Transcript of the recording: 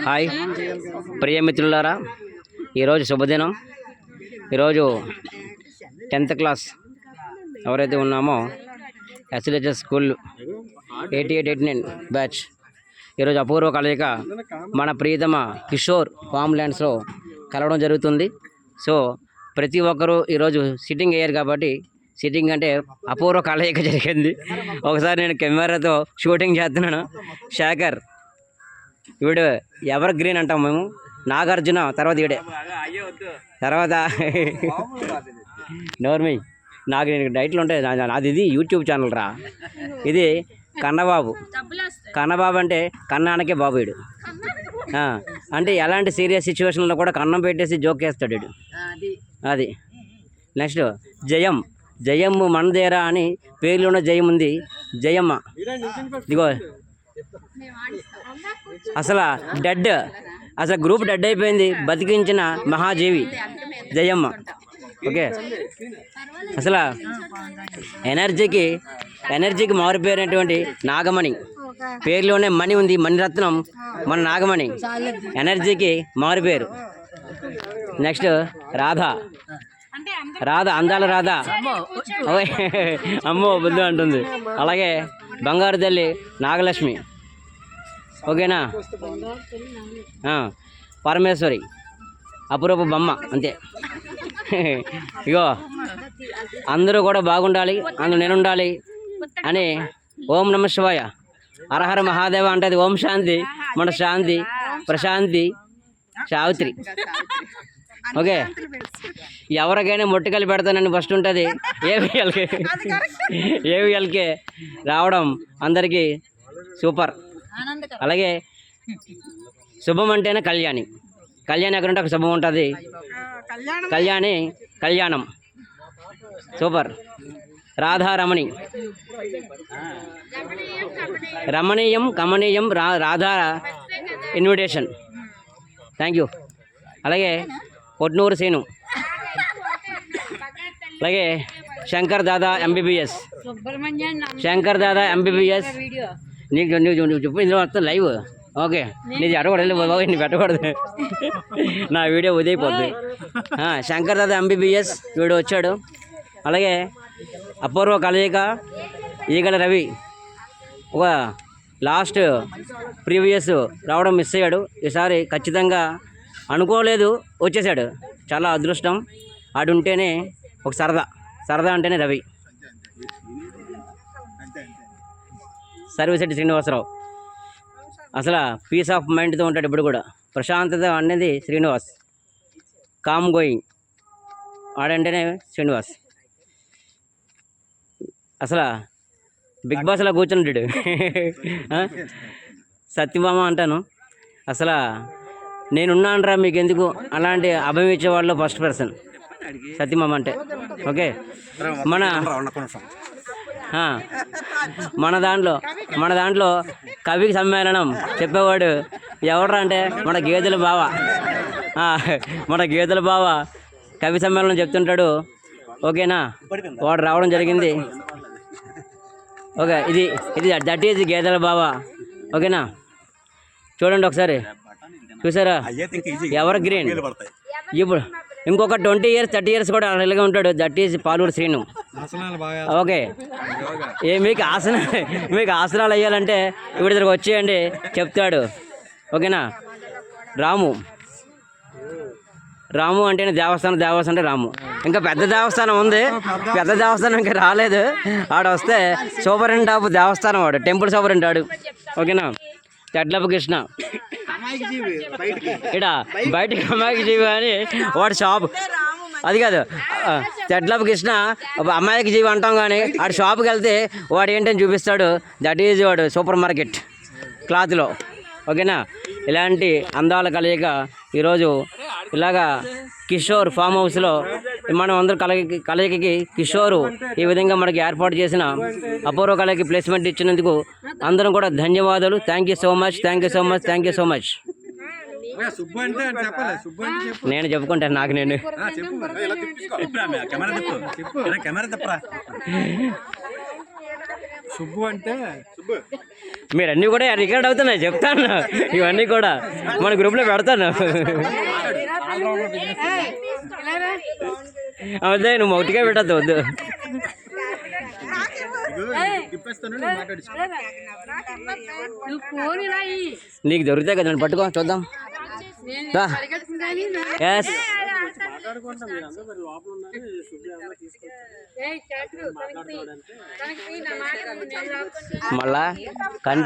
Hi ప్రియమిత్రులారా, ఈరోజు శుభదినం. ఈరోజు 10th క్లాస్ ఎవరైతే ఉన్నామో ఎస్ఎల్హెచ్ఎస్ స్కూల్ 8889 బ్యాచ్ ఈరోజు అపూర్వ కలయిక మన ప్రియతమ కిషోర్ ఫామ్ ల్యాండ్స్లో కలవడం జరుగుతుంది. సో ప్రతి ఒక్కరూ ఈరోజు సిట్టింగ్ అయ్యారు కాబట్టి సిట్టింగ్ అంటే అపూర్వ కలయిక జరిగింది. ఒకసారి నేను కెమెరాతో షూటింగ్ చేస్తున్నాను. శేఖర్ వీడు ఎవర్ గ్రీన్ అంటాం మేము, నాగార్జున తర్వాత వీడే, తర్వాత నోర్మి నాకు నేను డైట్లు ఉంటాయి. నాది ఇది యూట్యూబ్ ఛానల్ రా. ఇది కన్నబాబు. కన్నబాబు అంటే కన్నానకే బాబు వీడు. అంటే ఎలాంటి సీరియస్ సిచ్యువేషన్లో కూడా కన్నం పెట్టేసి జోక్ వేస్తాడు వీడు. అది నెక్స్ట్ జయమ్మ మనదేరా అని పేర్లోనే జయం ఉంది. జయమ్మ ఇదిగో అసలు గ్రూప్ డెడ్ అయిపోయింది, బతికించిన మహాజీవి జయమ్మ. ఓకే, అసలు ఎనర్జీకి మారిపోయినటువంటి నాగమణి, పేరులోనే మణి ఉంది, మణిరత్నం మన నాగమణి, ఎనర్జీకి మారిపోయారు. నెక్స్ట్ రాధ అందాల రాధ, అమ్మో బుద్ధి అంటుంది. అలాగే బంగారు తల్లి నాగలక్ష్మి. ఓకేనా, పరమేశ్వరి అపురూప బొమ్మ అంతే. ఇగో అందరూ కూడా బాగుండాలి, అందులో నేనుండాలి అని ఓం నమ శివాయ హరహర మహాదేవ అంటది. ఓం శాంతి, మన శాంతి ప్రశాంతి సావిత్రి. ఓకే, ఎవరికైనా మొట్టికలు పెడతానని ఫస్ట్ ఉంటుంది. ఏవిఎల్కే రావడం అందరికీ సూపర్. అలాగే శుభం అంటేనే కళ్యాణి ఎక్కడ ఉంటే ఒక శుభం ఉంటుంది. కళ్యాణం సూపర్. రమణీయం కమనీయం రాధా ఇన్విటేషన్. Thank you. అలాగే పొట్నూరు సీను, అలాగే శంకర్ దాదా ఎంబీబీఎస్. నీకు చెప్పు, ఇందులో మొత్తం లైవ్. ఓకే, నీది అడగకూడదు బాబు, నీ పెట్టకూడదు, నా video ఉదయిపోద్ది. Shankar Dada MBBS video వచ్చాడు. అలాగే అపూర్వ కలయిక ఈగల రవి ఒక లాస్ట్ ప్రీవియస్ రావడం మిస్ అయ్యాడు. ఈసారి ఖచ్చితంగా అనుకోలేదు, వచ్చేసాడు. చాలా అదృష్టం. ఆడుంటేనే ఒక సరదా అంటేనే రవి. సర్వశెట్టి శ్రీనివాసరావు అసలు పీస్ ఆఫ్ మైండ్తో ఉంటాడు ఇప్పుడు కూడా. ప్రశాంతత అనేది శ్రీనివాస్. కామ్ గోయింగ్ ఆడంటేనే శ్రీనివాస్. అసలు బిగ్ బాస్లో కూర్చున్నాడు. సత్యభామ అంటాను. అసలు నేనున్నానరా మీకు ఎందుకు అలాంటి అభయం ఇచ్చే వాళ్ళు ఫస్ట్ పర్సన్ సత్యమామ అంటే. ఓకే, మన దాంట్లో కవి సమ్మేళనం చెప్పేవాడు ఎవడ్రా అంటే మన గేదెల బావ కవి సమ్మేళనం చెప్తుంటాడు. ఓకేనా, వాడు రావడం జరిగింది. ఓకే, ఇది దట్ ఈజ్ గేదెల బావ. ఓకేనా, చూడండి ఒకసారి. చూసారా, ఎవర్ గ్రీన్. ఇప్పుడు ఇంకొక 20 years 30 years కూడా ఇలాగే ఉంటాడు. That is Paluru Srinu. Okay, మీకు ఆసనాలు వేయాలంటే ఇప్పుడు ఇద్దరికి వచ్చేయండి, చెప్తాడు. ఓకేనా, రాము అంటేనే దేవస్థానం అంటే రాము. ఇంకా పెద్ద దేవస్థానం ఉంది, పెద్ద దేవస్థానం ఇంకా రాలేదు. ఆడ వస్తే సూపరింటెండెంట్ ఆఫ్ దేవస్థానం వాడు, టెంపుల్ సూపరింటెండెంట్ ఆడు. ఓకేనా, తెడ్లపు కృష్ణ ఇక్కడ బయటికి అమ్మాయికి జీవి అని వాడు షాప్. అది కాదు, తెడ్లపు కృష్ణ అమ్మాయికి జీవి అంటాం కానీ వాడు షాప్కి వెళ్తే వాడు ఏంటని చూపిస్తాడు. దట్ ఈజ్ వాడు సూపర్ మార్కెట్ క్లాత్లో. ఓకేనా, ఇలాంటి అందాల కలయిక ఈరోజు ఇలాగా కిషోర్ ఫామ్ హౌస్లో మనం అందరూ కలయికకి కిషోరు ఈ విధంగా మనకి ఏర్పాటు చేసిన అపూర్వ కలయికి ప్లేస్మెంట్ ఇచ్చినందుకు అందరం కూడా ధన్యవాదాలు. Thank you so much. నేను చెప్పుకుంటాను నాకు నేను. సుబ్బు అంటే మీరు అన్నీ కూడా రికార్డ్ అవుతున్నాయి చెప్తాను, ఇవన్నీ కూడా మన గ్రూప్లో పెడతాను. అదే నువ్వు ఒకటిగా పెట్టద్దు, వద్దు. నీకు దొరుకుతాయి కదా, పట్టుకో చూద్దాం. ఎస్ మళ్ళా